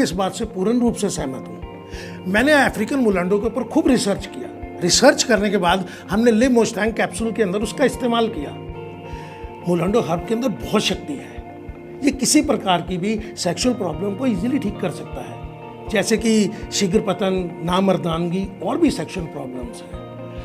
इस बात से पूर्ण रूप से सहमत हूँ। मैंने अफ्रीकन मुलांडो के ऊपर खूब रिसर्च किया। रिसर्च करने के बाद हमने लिव मुस्टैंग कैप्सूल के अंदर उसका इस्तेमाल किया। मुलांडो हर्ब के अंदर बहुत शक्ति है। ये किसी प्रकार की भी सेक्सुअल प्रॉब्लम को इजीली ठीक कर सकता है, जैसे कि शीघ्र पतन, नामर्दानगी और भी सेक्सुअल प्रॉब्लम्स हैं।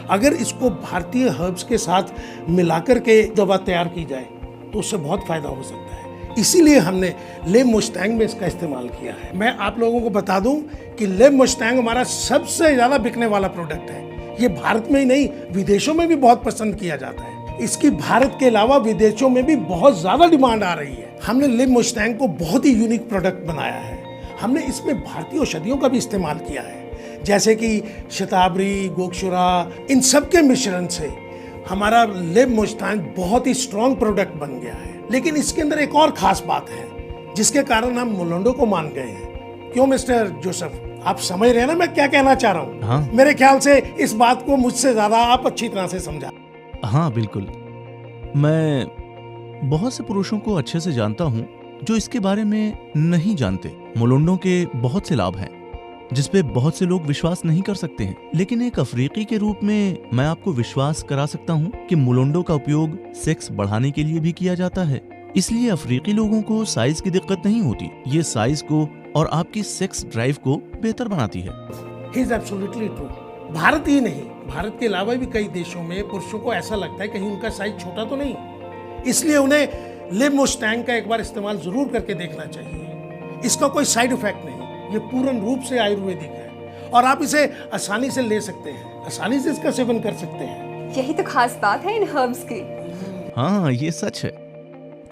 अगर इसको भारतीय हर्ब्स के साथ मिलाकर के दवा तैयार की जाए तो उससे बहुत फायदा हो सकता है। इसीलिए हमने लिव मुस्टैंग में इसका इस्तेमाल किया है। मैं आप लोगों को बता दूं कि लिव मुस्टैंग हमारा सबसे ज़्यादा बिकने वाला प्रोडक्ट है। ये भारत में ही नहीं, विदेशों में भी बहुत पसंद किया जाता है। इसकी भारत के अलावा विदेशों में भी बहुत ज़्यादा डिमांड आ रही है। हमने लिव मुस्टैंग को बहुत ही यूनिक प्रोडक्ट बनाया है। हमने इसमें भारतीय औषधियों का भी इस्तेमाल किया है, जैसे कि शतावरी, गोक्षुरा, इन सब के मिश्रण से हमारा लिव मुस्टैंग बहुत ही स्ट्रॉन्ग प्रोडक्ट बन गया है। लेकिन इसके अंदर एक और खास बात है जिसके कारण हम मुलांडो को मान गए हैं। क्यों मिस्टर जोसेफ, आप समझ रहे हैं ना मैं क्या कहना चाह रहा हूँ? हाँ। मेरे ख्याल से इस बात को मुझसे ज्यादा आप अच्छी तरह से समझा। हाँ बिल्कुल, मैं बहुत से पुरुषों को अच्छे से जानता हूँ जो इसके बारे में नहीं जानते। मुलांडो के बहुत से लाभ हैं जिसपे बहुत से लोग विश्वास नहीं कर सकते हैं, लेकिन एक अफ्रीकी के रूप में मैं आपको विश्वास करा सकता हूँ कि मुलांडो का उपयोग सेक्स बढ़ाने के लिए भी किया जाता है। इसलिए अफ्रीकी लोगों को साइज की दिक्कत नहीं होती। ये साइज को और आपकी सेक्स ड्राइव को बेहतर बनाती है। He is absolutely true। Bharat ही नहीं, भारत के अलावा भी कई देशों में पुरुषों को ऐसा लगता है कहीं उनका साइज छोटा तो नहीं, इसलिए उन्हें लिव मुस्टैंग का एक बार इस्तेमाल जरूर करके देखना चाहिए। इसका कोई साइड इफेक्ट नहीं, ये पूर्ण रूप से आयुर्वेदिक है और आप इसे आसानी से ले सकते हैं, आसानी से इसका सेवन कर सकते हैं। यही तो खास बात है इन हर्ब्स की। हाँ, ये सच है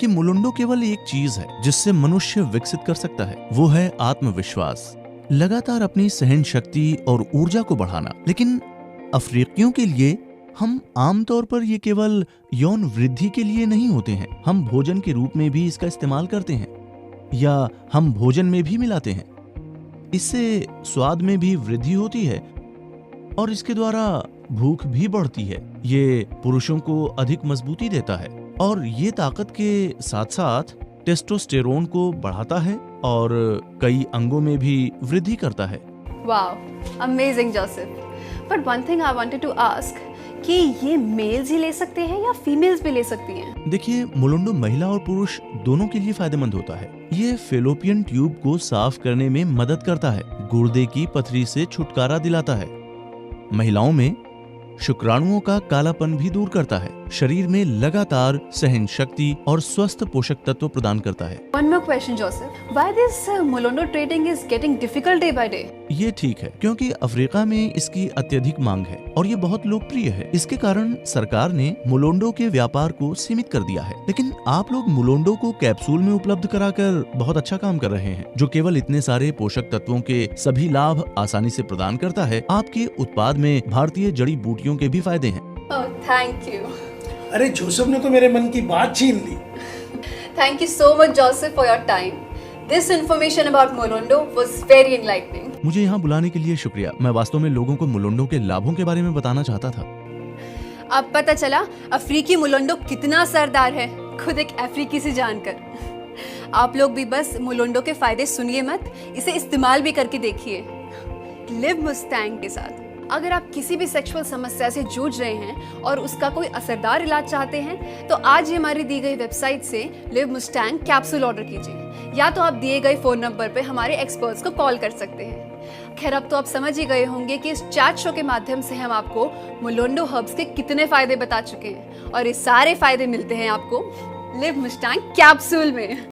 कि मुलांडो केवल एक चीज है जिससे मनुष्य विकसित कर सकता है, वो है आत्मविश्वास, लगातार अपनी सहन शक्ति और ऊर्जा को बढ़ाना। लेकिन अफ्रीकियों के लिए हम आमतौर पर ये केवल यौन वृद्धि के लिए नहीं होते हैं। हम भोजन के रूप में भी इसका इस्तेमाल करते हैं या हम भोजन में भी मिलाते हैं। इससे स्वाद में भी वृद्धि होती है और इसके द्वारा भूख भी बढ़ती है। ये पुरुषों को अधिक मजबूती देता है और ये ताकत के साथ साथ टेस्टोस्टेरोन को बढ़ाता है और कई अंगों में भी वृद्धि करता है। Wow, amazing Joseph. But one thing I wanted to ask कि ये मेल्स ही ले सकते हैं या फीमेल्स भी ले सकती हैं? देखिए, मुलांडो महिला और पुरुष दोनों के लिए फायदेमंद होता है। ये फेलोपियन ट्यूब को साफ करने में मदद करता है, गुर्दे की पथरी से छुटकारा दिलाता है, महिलाओं में शुक्राणुओं का कालापन भी दूर करता है, शरीर में लगातार सहन शक्ति और स्वस्थ पोषक तत्व प्रदान करता है। One more question, Joseph. Why this Mulondo trading is getting difficult day by day? ये ठीक है क्योंकि अफ्रीका में इसकी अत्यधिक मांग है और ये बहुत लोकप्रिय है। इसके कारण सरकार ने मुलांडो के व्यापार को सीमित कर दिया है। लेकिन आप लोग मुलांडो को कैप्सूल में उपलब्ध कराकर बहुत अच्छा काम कर रहे हैं, जो केवल इतने सारे पोषक तत्वों के सभी लाभ आसानी से प्रदान करता है। आपके उत्पाद में भारतीय जड़ी बूटियों के भी फायदे हैं। Oh, thank you. अरे जोसेफ ने तो मेरे मन की बात छीन ली। Thank you so much, Joseph, for your time. This information about Mulondo was very enlightening. मुझे यहाँ बुलाने के लिए शुक्रिया। मैं वास्तव में लोगों को मुलांडो के लाभों के बारे में बताना चाहता था। अब पता चला अफ्रीकी मुलोंडो कितना असरदार है, खुद एक अफ्रीकी से जानकर। आप लोग भी बस मुलोंडो के फायदे सुनिए मत, इसे इस्तेमाल भी करके देखिए लिव मुस्टैंग के साथ। अगर आप किसी भी सेक्सुअल समस्या से जूझ रहे हैं और उसका कोई असरदार इलाज चाहते हैं तो आज ही हमारी दी गई वेबसाइट से लिव मुस्टैंग कैप्सूल ऑर्डर कीजिए, या तो आप दिए गए फोन नंबर पर हमारे एक्सपर्ट्स को कॉल कर सकते हैं। खैर, अब तो आप समझ ही गए होंगे कि इस चैट शो के माध्यम से हम आपको मुलोंडो हर्ब्स के कितने फायदे बता चुके हैं और ये सारे फायदे मिलते हैं आपको लिव मुस्टैंग कैप्सूल में।